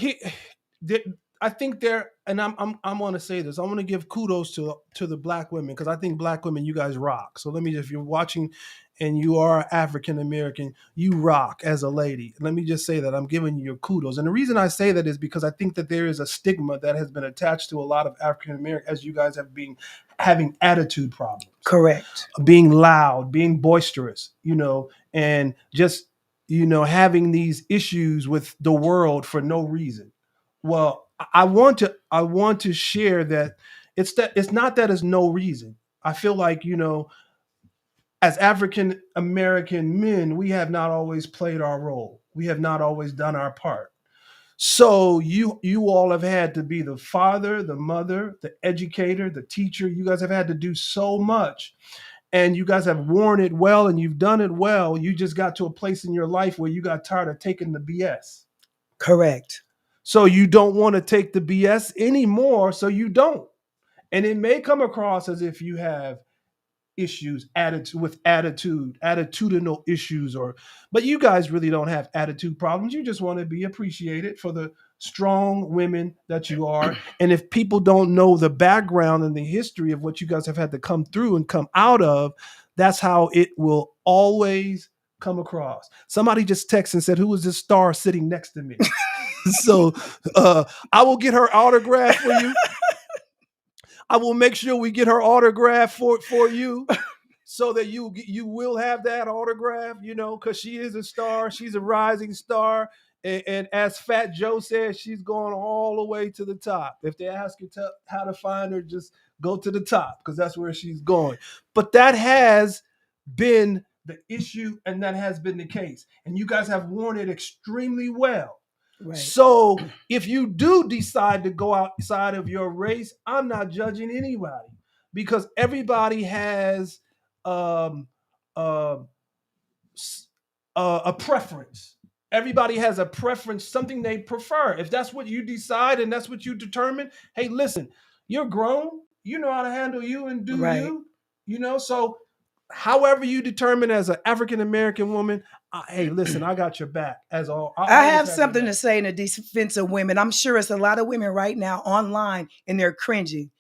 I think there, and I'm going to say this. I want to give kudos to the black women, because I think black women, you guys rock. So let me, if you're watching and you are African American, you rock as a lady. Let me just say that I'm giving you your kudos. And the reason I say that is because I think that there is a stigma that has been attached to a lot of African American, as you guys have been having attitude problems. Correct. Being loud, being boisterous, and just, having these issues with the world for no reason. Well, I want to share that it's not that it's no reason. I feel like, as African American men, we have not always played our role. We have not always done our part. So you all have had to be the father, the mother, the educator, the teacher. You guys have had to do so much. And you guys have worn it well, and you've done it well. You just got to a place in your life where you got tired of taking the BS. Correct. So you don't want to take the BS anymore, so you don't. And it may come across as if you have issues, attitudinal issues, but you guys really don't have attitude problems. You just want to be appreciated for the strong women that you are. And if people don't know the background and the history of what you guys have had to come through and come out of, that's how it will always come across. Somebody just texted and said, "Who is this star sitting next to me?" So I will get her autograph for you. I will make sure we get her autograph for you, so that you will have that autograph, because she is a star. She's a rising star. And as Fat Joe said, she's going all the way to the top. If they ask you how to find her, just go to the top, because that's where she's going. But that has been the issue, and that has been the case. And you guys have worn it extremely well. Right. So if you do decide to go outside of your race, I'm not judging anybody, because everybody has a preference. Everybody has a preference, something they prefer. If that's what you decide and that's what you determine, hey, listen, you're grown. You know how to handle you and do Right. you. So however you determine as an African American woman, hey, listen, I got your back. I have something to say in the defense of women. I'm sure it's a lot of women right now online and they're cringing.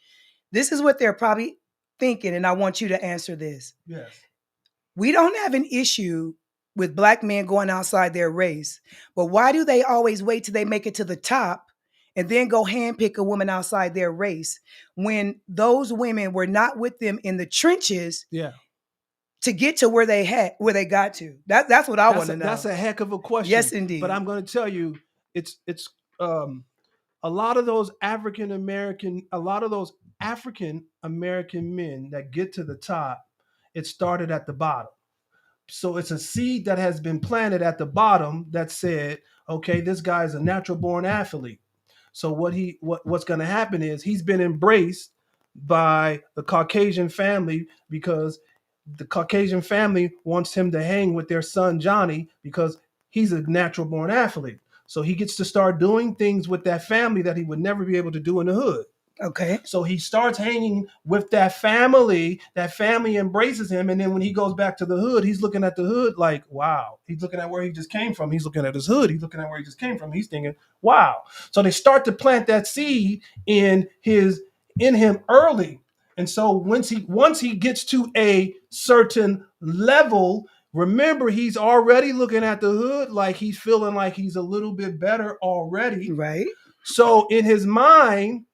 This is what they're probably thinking, and I want you to answer this. Yes. We don't have an issue with Black men going outside their race, but why do they always wait till they make it to the top and then go handpick a woman outside their race when those women were not with them in the trenches? Yeah. To get to where they got to. That's what I want to know. That's a heck of a question. Yes, indeed. But I'm going to tell you, it's a lot of those African American men that get to the top, it started at the bottom. So it's a seed that has been planted at the bottom that said, okay, this guy is a natural born athlete. So what's going to happen is he's been embraced by the Caucasian family because the Caucasian family wants him to hang with their son, Johnny, because he's a natural born athlete. So he gets to start doing things with that family that he would never be able to do in the hood. Okay. So he starts hanging with that family embraces him. And then when he goes back to the hood, he's looking at the hood like, wow. He's looking at where he just came from. He's looking at his hood. He's looking at where he just came from. He's thinking, wow. So they start to plant that seed in him early. And so once he gets to a certain level, remember, he's already looking at the hood like he's feeling like he's a little bit better already. Right. So in his mind,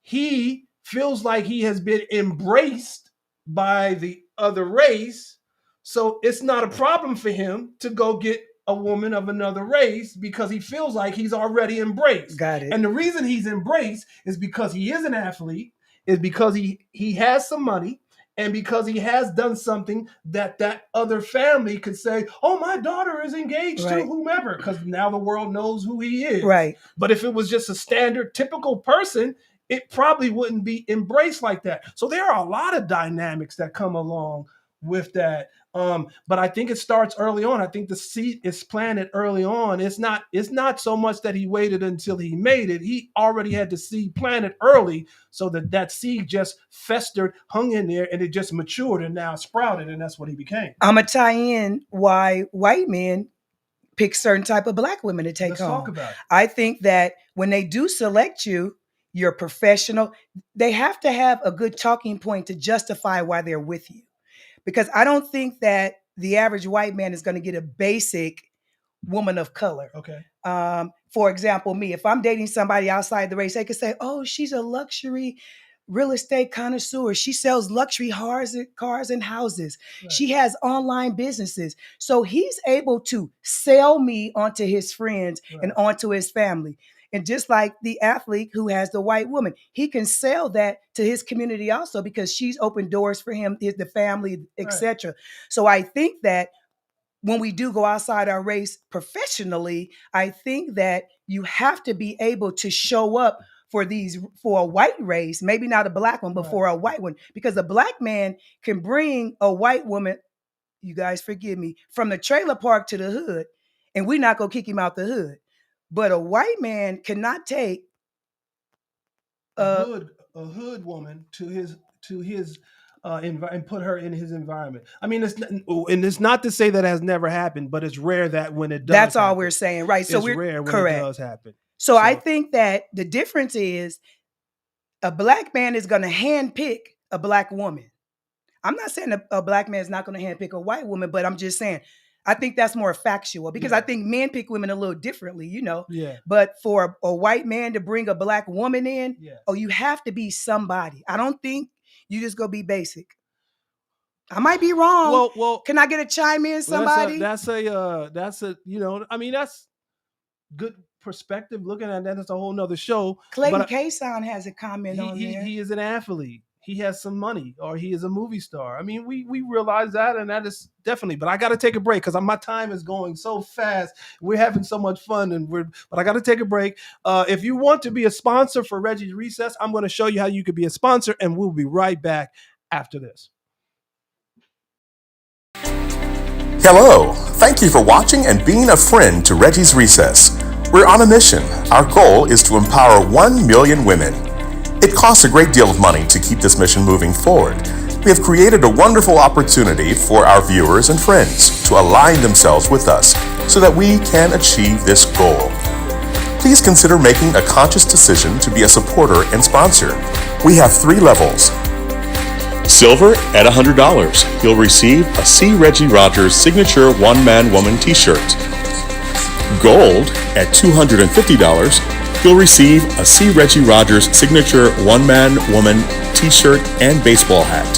he feels like he has been embraced by the other race. So it's not a problem for him to go get a woman of another race because he feels like he's already embraced. Got it. And the reason he's embraced is because he is an athlete, is because he has some money, and because he has done something that other family could say, oh, my daughter is engaged to whomever, because now the world knows who he is. Right. But if it was just a standard, typical person, it probably wouldn't be embraced like that. So there are a lot of dynamics that come along with that. But I think it starts early on. I think the seed is planted early on. It's not so much that he waited until he made it. He already had the seed planted early so that seed just festered, hung in there, and it just matured and now sprouted, and that's what he became. I'm going to tie in why white men pick certain type of Black women to take Let's home. talk about it. I think that when they do select you, you're professional. They have to have a good talking point to justify why they're with you. Because I don't think that the average white man is going to get a basic woman of color. Okay. For example, me, if I'm dating somebody outside the race, they could say, oh, she's a luxury real estate connoisseur. She sells luxury cars and houses. Right. She has online businesses. So he's able to sell me onto his friends and onto his family. And just like the athlete who has the white woman, he can sell that to his community also because she's opened doors for him, the family, etc. Right. So I think that when we do go outside our race professionally, I think that you have to be able to show up for a white race, maybe not a Black one, but for a white one, because a Black man can bring a white woman, you guys forgive me, from the trailer park to the hood, and we're not going to kick him out the hood. But a white man cannot take a hood woman to his and put her in his environment. I mean, it's not to say that has never happened, but it's rare that when it does. That's all we're saying, right? So it's rare when correct. It does happen. So I think that the difference is a Black man is going to handpick a Black woman. I'm not saying a Black man is not going to handpick a white woman, but I'm just saying I think that's more factual because I think men pick women a little differently, Yeah. But for a white man to bring a Black woman in, you have to be somebody. I don't think you just go be basic. I might be wrong. Well, can I get a chime in, somebody? That's good perspective. Looking at that, it's a whole nother show. Clayton Kayson has a comment on there. He is an athlete. He has some money, or he is a movie star. I mean, we realize that, and that is definitely. But I got to take a break because my time is going so fast. We're having so much fun, but I got to take a break. If you want to be a sponsor for Reggie's Recess, I'm going to show you how you could be a sponsor, and we'll be right back after this. Hello, thank you for watching and being a friend to Reggie's Recess. We're on a mission. Our goal is to empower 1 million women. It costs a great deal of money to keep this mission moving forward. We have created a wonderful opportunity for our viewers and friends to align themselves with us so that we can achieve this goal. Please consider making a conscious decision to be a supporter and sponsor. We have 3 levels. Silver at $100. You'll receive a C. Regi Rogers signature one-man woman t-shirt. Gold at $250. You'll receive a C. Regi Rogers signature one-man woman t-shirt and baseball hat.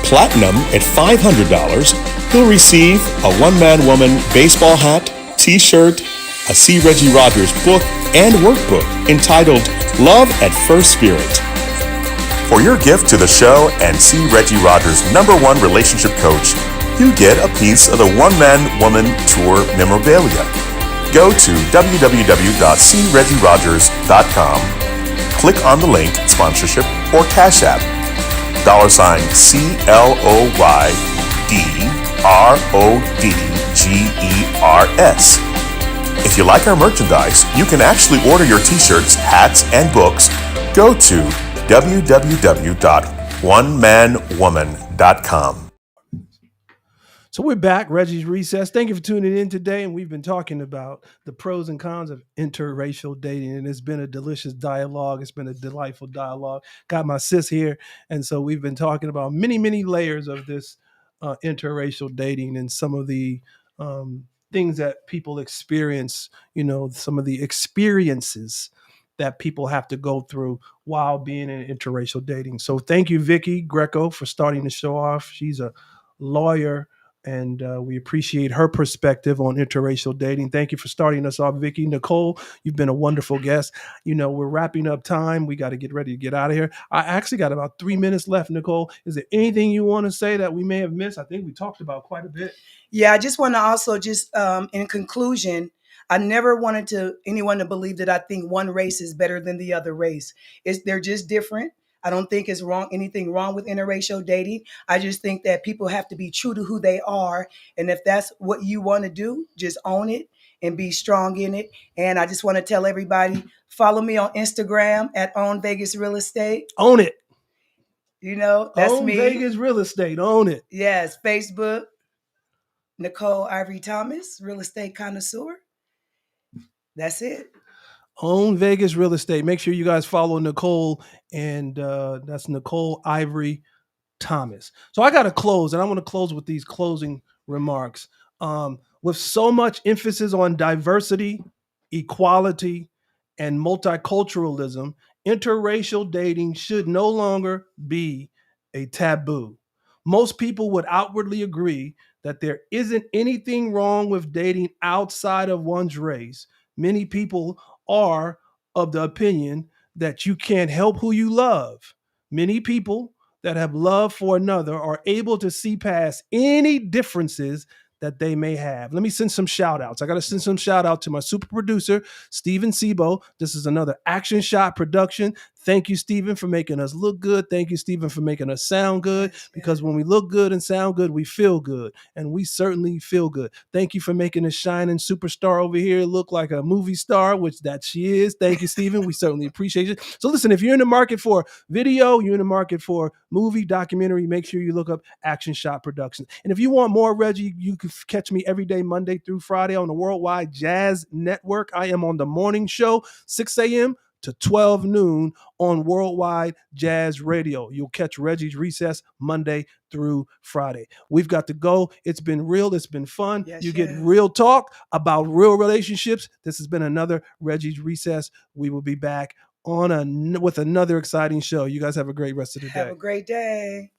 Platinum at $500. You'll receive a one-man woman baseball hat, t-shirt, a C. Regi Rogers book and workbook entitled Love at First Spirit. For your gift to the show and C. Regi Rogers' #1 relationship coach, you get a piece of the One Man Woman Tour memorabilia. Go to www.cregirogers.com, click on the link Sponsorship or Cash App, $CLOYDRODGERS. If you like our merchandise, you can actually order your t-shirts, hats, and books. Go to www.onemanwoman.com. So we're back, Reggie's Recess. Thank you for tuning in today. And we've been talking about the pros and cons of interracial dating. And it's been a delicious dialogue. It's been a delightful dialogue. Got my sis here. And so we've been talking about many, many layers of this interracial dating and some of the things that people experience, some of the experiences that people have to go through while being in interracial dating. So thank you, Viki Greco, for starting the show off. She's a lawyer, and we appreciate her perspective on interracial dating. Thank you for starting us off, Viki. Nicole, you've been a wonderful guest. We're wrapping up time. We got to get ready to get out of here. I actually got about 3 minutes left, Nicole. Is there anything you want to say that we may have missed? I think we talked about quite a bit. Yeah, I just want to also in conclusion, I never wanted anyone to believe that I think one race is better than the other race. They're just different. I don't think it's anything wrong with interracial dating. I just think that people have to be true to who they are. And if that's what you want to do, just own it and be strong in it. And I just want to tell everybody, follow me on Instagram at Own Vegas Real Estate. Own it. That's Own me. Vegas Real Estate. Own it. Yes. Facebook, Nicole Ivory Thomas, Real Estate Connoisseur. That's it. Own Vegas Real Estate. Make sure you guys follow Nicole, and that's Nicole Ivory Thomas. So I got to close, and I want to close with these closing remarks. With so much emphasis on diversity, equality, and multiculturalism, interracial dating should no longer be a taboo. Most people would outwardly agree that there isn't anything wrong with dating outside of one's race. Many people are of the opinion that you can't help who you love. Many people that have love for another are able to see past any differences that they may have. Let me send some shout outs. I got to send some shout out to my super producer, Steven Sebo. This is another Action Shot production. Thank you, Steven, for making us look good. Thank you, Steven, for making us sound good, because when we look good and sound good, we feel good, and we certainly feel good. Thank you for making a shining superstar over here look like a movie star, which that she is. Thank you, Steven. We certainly appreciate it. So listen, if you're in the market for video, you're in the market for movie, documentary, make sure you look up Action Shot Productions. And if you want more Regi, you can catch me every day, Monday through Friday on the Worldwide Jazz Network. I am on the morning show, 6 a.m. to 12 noon on Worldwide Jazz Radio. You'll catch Reggie's Recess Monday through Friday. We've got to go. It's been real. It's been fun. Yes, you get real talk about real relationships. This has been another Reggie's Recess. We will be back with another exciting show. You guys have a great rest of the day. Have a great day.